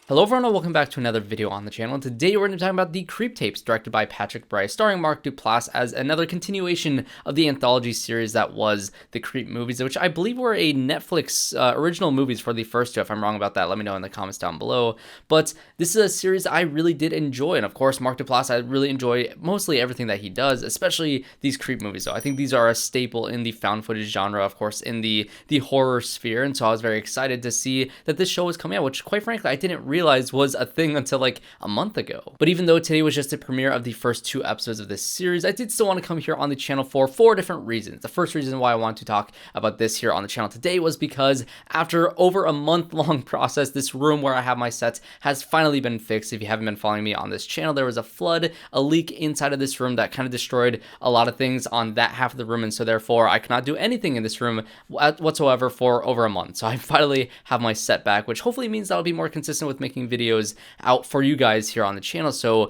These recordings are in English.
Hello everyone and welcome back to another video on the channel, and today we're going to be talking about the Creep Tapes, directed by Brice, starring Mark Duplass as another continuation of the anthology series that was the Creep movies, which I believe were a Netflix original movies for the first two. If I'm wrong about that, let me know in the comments down below. But this is a series I really did enjoy, and of course Mark Duplass, I really enjoy mostly everything that he does, especially these Creep movies. So I think these are a staple in the found footage genre, of course, in the horror sphere, and so I was very excited to see that this show was coming out, which quite frankly I didn't realize was a thing until like a month ago. But even though today was just the premiere of the first two episodes of this series, I did still want to come here on the channel for 4 different reasons. The first reason why I want to talk about this here on the channel today was because after over a month-long process, this room where I have my sets has finally been fixed. If you haven't been following me on this channel, there was a flood, a leak inside of this room that kind of destroyed a lot of things on that half of the room, and so therefore I could not do anything in this room whatsoever for over a month. So I finally have my set back, which hopefully means that I'll be more consistent with making videos out for you guys here on the channel. So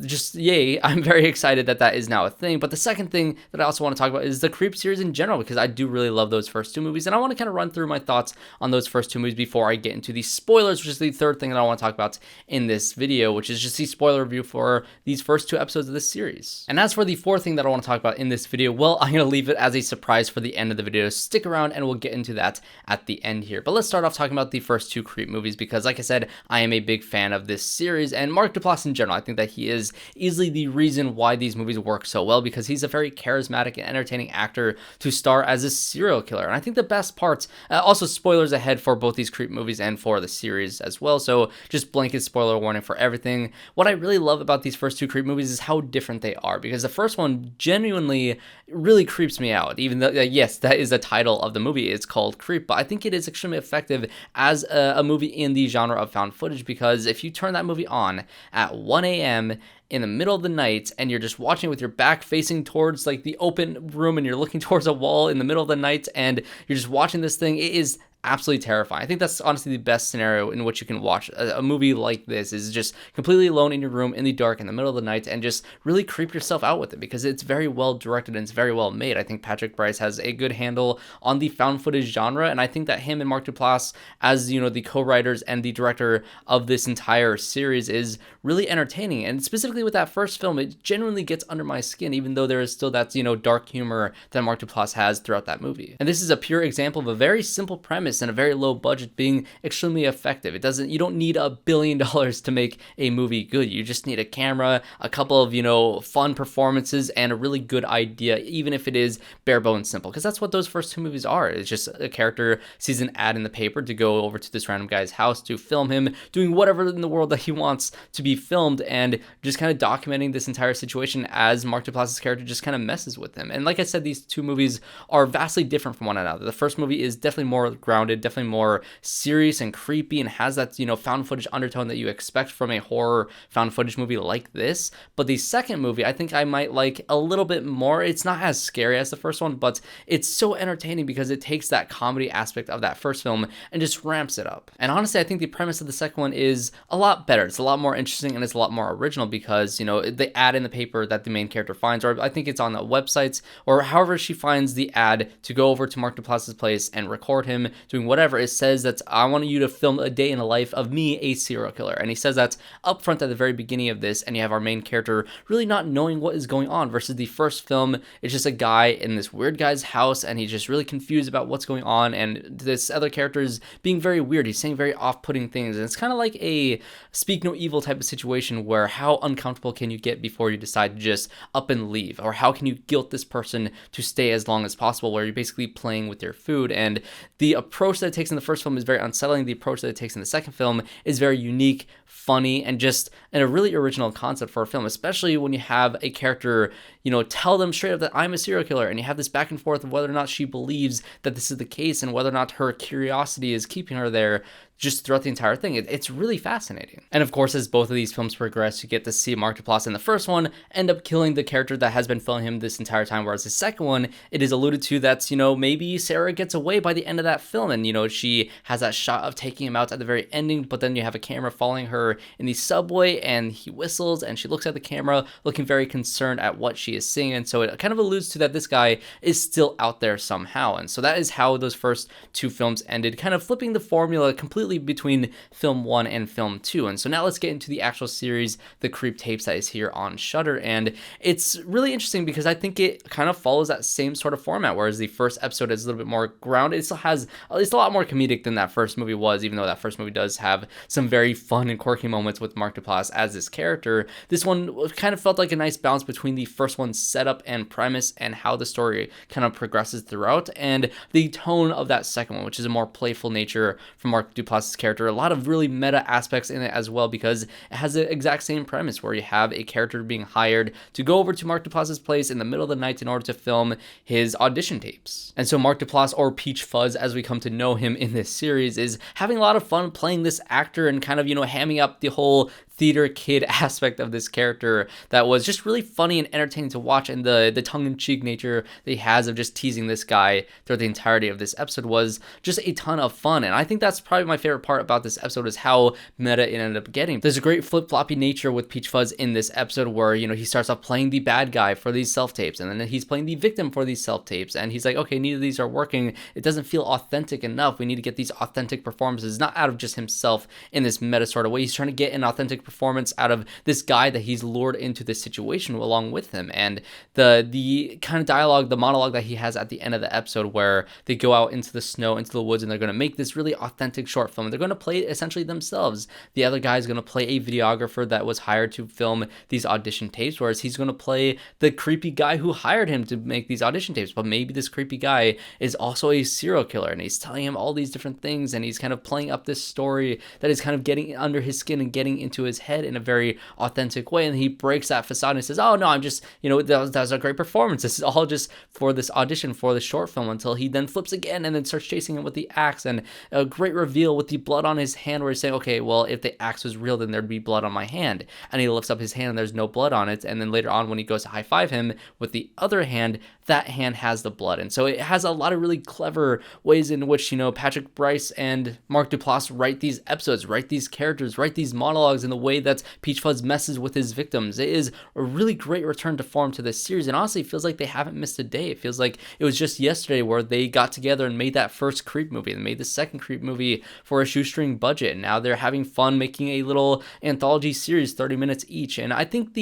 just yay, I'm very excited that that is now a thing. But the second thing that I also want to talk about is the Creep series in general, because I do really love those first two movies, and I want to kind of run through my thoughts on those first two movies before I get into the spoilers, which is the third thing that I want to talk about in this video, which is just the spoiler review for these first two episodes of this series. And as for the fourth thing that I want to talk about in this video, well, I'm going to leave it as a surprise for the end of the video. Stick around and we'll get into that at the end here. But let's start off talking about the first two Creep movies, because like I said, I am a big fan of this series and Mark Duplass in general. I think that he is easily the reason why these movies work so well, because he's a very charismatic and entertaining actor to star as a serial killer. And I think the best parts, also spoilers ahead for both these Creep movies and for the series as well, so just blanket spoiler warning for everything. What I really love about these first two Creep movies is how different they are, because the first one genuinely really creeps me out, even though, yes, that is the title of the movie, it's called Creep, but I think it is extremely effective as a movie in the genre of found footage, because if you turn that movie on at 1 a.m. in the middle of the night and you're just watching it with your back facing towards like the open room and you're looking towards a wall in the middle of the night and you're just watching this thing, it is absolutely terrifying. I think that's honestly the best scenario in which you can watch a movie like this, is just completely alone in your room in the dark in the middle of the night and just really creep yourself out with it, because it's very well directed and it's very well made. I think Brice has a good handle on the found footage genre, and I think that him and Mark Duplass as, you know, the co-writers and the director of this entire series is really entertaining. And specifically with that first film, it genuinely gets under my skin, even though there is still that, you know, dark humor that Mark Duplass has throughout that movie. And this is a pure example of a very simple premise and a very low budget being extremely effective. You don't need $1 billion to make a movie good. You just need a camera, a couple of, you know, fun performances, and a really good idea, even if it is bare bones simple, because that's what those first two movies are. It's just a character sees an ad in the paper to go over to this random guy's house to film him doing whatever in the world that he wants to be filmed, and just kind of documenting this entire situation as Mark Duplass's character just kind of messes with him. And like I said, these two movies are vastly different from one another. The first movie is definitely more grounded, definitely more serious and creepy, and has that, you know, found footage undertone that you expect from a horror found footage movie like this. But the second movie, I think I might like a little bit more. It's not as scary as the first one, but it's so entertaining because it takes that comedy aspect of that first film and just ramps it up. And honestly, I think the premise of the second one is a lot better. It's a lot more interesting and it's a lot more original, because, you know, the ad in the paper that the main character finds, or I think it's on the websites or however she finds the ad to go over to Mark Duplass's place and record him doing whatever, it says that I want you to film a day in the life of me, a serial killer. And he says that up front at the very beginning of this, and you have our main character really not knowing what is going on, versus the first film, it's just a guy in this weird guy's house and he's just really confused about what's going on, and this other character is being very weird. He's saying very off-putting things, and it's kind of like a speak no evil type of situation, where how uncomfortable can you get before you decide to just up and leave, or how can you guilt this person to stay as long as possible, where you're basically playing with their food. And the approach that it takes in the first film is very unsettling. The approach that it takes in the second film is very unique, funny, and just a really original concept for a film, especially when you have a character, you know, tell them straight up that I'm a serial killer, and you have this back and forth of whether or not she believes that this is the case and whether or not her curiosity is keeping her there just throughout the entire thing. It's really fascinating. And of course, as both of these films progress, you get to see Mark Duplass in the first one end up killing the character that has been following him this entire time, whereas the second one, it is alluded to that, you know, maybe Sarah gets away by the end of that film, and, you know, she has that shot of taking him out at the very ending, but then you have a camera following her in the subway, and he whistles, and she looks at the camera looking very concerned at what she is seeing, and so it kind of alludes to that this guy is still out there somehow. And so that is how those first two films ended, kind of flipping the formula completely completely between film 1 and film 2. And so now let's get into the actual series, The Creep Tapes, that is here on Shudder. And it's really interesting because I think it kind of follows that same sort of format, whereas the first episode is a little bit more grounded. It still has at least a lot more comedic than that first movie was, even though that first movie does have some very fun and quirky moments with Mark Duplass as this character. This one kind of felt like a nice balance between the first one's setup and premise and how the story kind of progresses throughout, and the tone of that second one, which is a more playful nature from Mark Duplass's character. A lot of really meta aspects in it as well, because it has the exact same premise where you have a character being hired to go over to Mark Duplass's place in the middle of the night in order to film his audition tapes. And so Mark Duplass, or Peachfuzz as we come to know him in this series, is having a lot of fun playing this actor and kind of, hamming up the whole theater kid aspect of this character that was just really funny and entertaining to watch, and the tongue-in-cheek nature that he has of just teasing this guy throughout the entirety of this episode was just a ton of fun. And I think that's probably my favorite part about this episode, is how meta it ended up getting. There's a great flip-floppy nature with Peachfuzz in this episode where, he starts off playing the bad guy for these self-tapes, and then he's playing the victim for these self-tapes, and he's like, okay, neither of these are working. It doesn't feel authentic enough. We need to get these authentic performances, not out of just himself in this meta sort of way. He's trying to get an authentic performance out of this guy that he's lured into this situation along with him. And the kind of dialogue, the monologue that he has at the end of the episode, where they go out into the snow, into the woods, and they're going to make this really authentic short film. They're going to play it essentially themselves. The other guy is going to play a videographer that was hired to film these audition tapes, whereas he's going to play the creepy guy who hired him to make these audition tapes. But maybe this creepy guy is also a serial killer, and he's telling him all these different things, and he's kind of playing up this story that is kind of getting under his skin and getting into his head in a very authentic way. And he breaks that facade and says, oh no, I'm just, that was a great performance. This is all just for this audition for the short film, until he then flips again and then starts chasing him with the axe. And a great reveal with the blood on his hand, where he's saying, okay, well, if the axe was real, then there'd be blood on my hand. And he lifts up his hand and there's no blood on it. And then later on, when he goes to high five him with the other hand, that hand has the blood. And so it has a lot of really clever ways in which, Patrick Brice and Mark Duplass write these episodes, write these characters, write these monologues in the way that Peachfuzz messes with his victims. It is a really great return to form to this series, and honestly, it feels like they haven't missed a day. It feels like it was just yesterday where they got together and made that first Creep movie, and made the second Creep movie for a shoestring budget, and now they're having fun making a little anthology series, 30 minutes each. And I think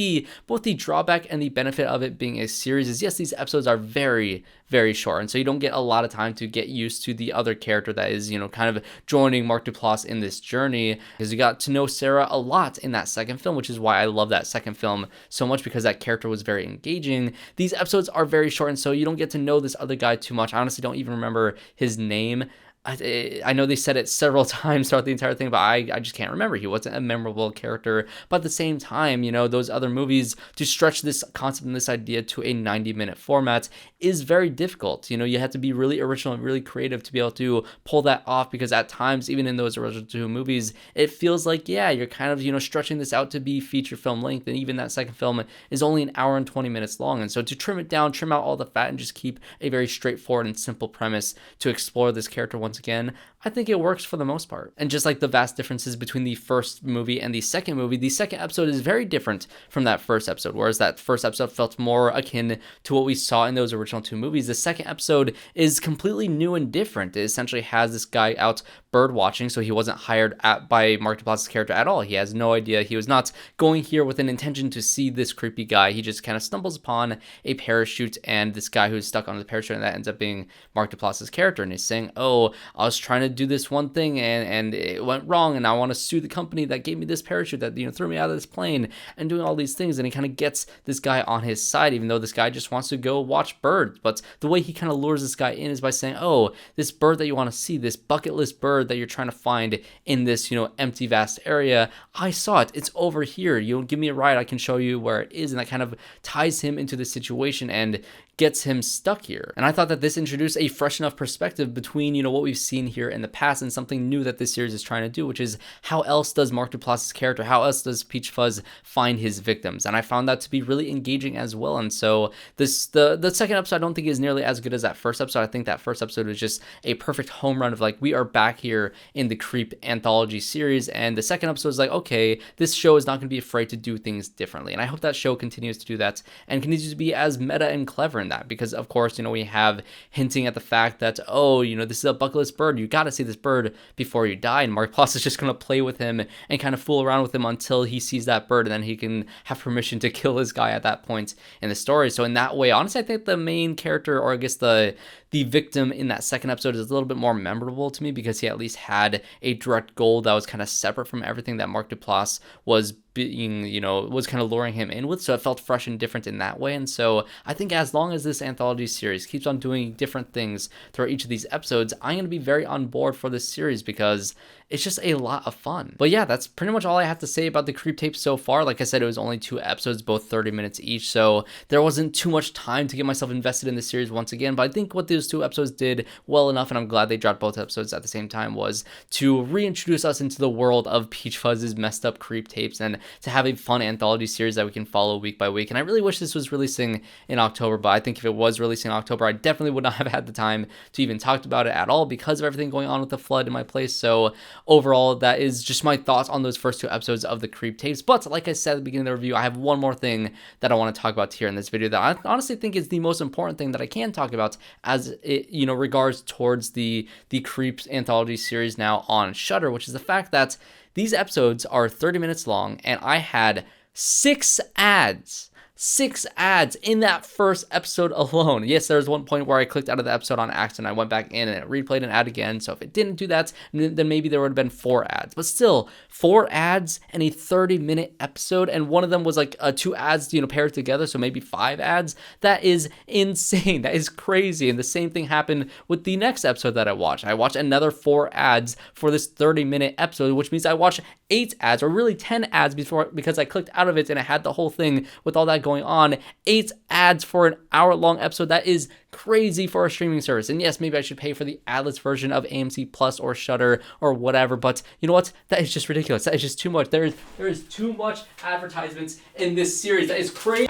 both the drawback and the benefit of it being a series is, yes, these episodes are very, very short, and so you don't get a lot of time to get used to the other character that is, kind of joining Mark Duplass in this journey, because you got to know Sarah a lot in that second film, which is why I love that second film so much, because that character was very engaging. These episodes are very short, and so you don't get to know this other guy too much. I honestly don't even remember his name. I know they said it several times throughout the entire thing, but I just can't remember. He wasn't a memorable character. But at the same time, those other movies, to stretch this concept and this idea to a 90-minute format is very difficult. You have to be really original and really creative to be able to pull that off, because at times, even in those original two movies, it feels like, yeah, you're kind of, stretching this out to be feature film length. And even that second film is only an hour and 20 minutes long. And so to trim it down, trim out all the fat, and just keep a very straightforward and simple premise to explore this character once again, I think it works for the most part. And just like the vast differences between the first movie and the second movie, the second episode is very different from that first episode. Whereas that first episode felt more akin to what we saw in those original two movies, the second episode is completely new and different. It essentially has this guy out bird watching, so he wasn't hired by Mark Duplass's character at all. He has no idea. He was not going here with an intention to see this creepy guy. He just kind of stumbles upon a parachute and this guy who's stuck on the parachute, and that ends up being Mark Duplass's character. And he's saying, oh, I was trying to do this one thing and it went wrong, and I want to sue the company that gave me this parachute, that threw me out of this plane, and doing all these things. And he kind of gets this guy on his side, even though this guy just wants to go watch birds. But the way he kind of lures this guy in is by saying, oh, this bird that you want to see, this bucket list bird that you're trying to find in this empty vast area, I saw it, it's over here, give me a ride, I can show you where it is. And that kind of ties him into the situation and gets him stuck here. And I thought that this introduced a fresh enough perspective between, what we've seen here in the past and something new that this series is trying to do, which is how else does Mark Duplass's character, how else does Peachfuzz find his victims? And I found that to be really engaging as well. And so the second episode I don't think is nearly as good as that first episode. I think that first episode was just a perfect home run of like, we are back here in the Creep anthology series. And the second episode is like, okay, this show is not going to be afraid to do things differently. And I hope that show continues to do that and continues to be as meta and clever. And learn that, because of course, you know, we have hinting at the fact that, oh, you know, this is a bucket list bird, you got to see this bird before you die, and Duplass is just going to play with him and kind of fool around with him until he sees that bird, and then he can have permission to kill his guy at that point in the story. So in that way, honestly, I think the main character, or I guess the victim in that second episode, is a little bit more memorable to me, because he at least had a direct goal that was kind of separate from everything that Mark Duplass was being, you know, was kind of luring him in with. So it felt fresh and different in that way. And so I think as long as this anthology series keeps on doing different things throughout each of these episodes, I'm going to be very on board for this series, because it's just a lot of fun. But yeah, that's pretty much all I have to say about the Creep Tapes so far. Like I said, it was only 2 episodes, both 30 minutes each, so there wasn't too much time to get myself invested in the series once again. But I think what those 2 episodes did well enough, and I'm glad they dropped both episodes at the same time, was to reintroduce us into the world of Peachfuzz's messed up Creep Tapes, and to have a fun anthology series that we can follow week by week. And I really wish this was releasing in October, but I think if it was releasing in October, I definitely would not have had the time to even talk about it at all, because of everything going on with the flood in my place. So overall, that is just my thoughts on those first 2 episodes of the Creep Tapes. But like I said at the beginning of the review, I have one more thing that I want to talk about here in this video that I honestly think is the most important thing that I can talk about, as it, you know, regards towards the Creeps anthology series now on Shudder, which is the fact that these episodes are 30 minutes long, and I had 6 ads. 6 ads in that first episode alone. Yes, there was one point where I clicked out of the episode on accident. I went back in and it replayed an ad again. So if it didn't do that, then maybe there would have been 4 ads. But still, 4 ads and a 30-minute episode, and one of them was like 2 ads, you know, paired together, so maybe 5 ads. That is insane. That is crazy. And the same thing happened with the next episode that I watched. I watched another 4 ads for this 30-minute episode, which means I watched 8 ads, or really 10 ads before, because I clicked out of it and I had the whole thing with all that going on. 8 ads for an hour-long episode. That is crazy for a streaming service. And yes, maybe I should pay for the adless version of AMC Plus or Shudder or whatever, but you know what? That is just ridiculous. That is just too much. There is too much advertisements in this series. That is crazy.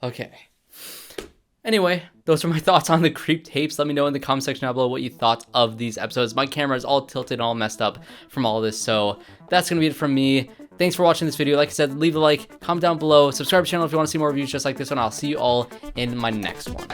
Okay. Anyway, those are my thoughts on the Creep Tapes. Let me know in the comment section down below what you thought of these episodes. My camera is all tilted and all messed up from all this, so that's going to be it from me. Thanks for watching this video. Like I said, leave a like, comment down below, subscribe to the channel if you want to see more reviews just like this one. I'll see you all in my next one.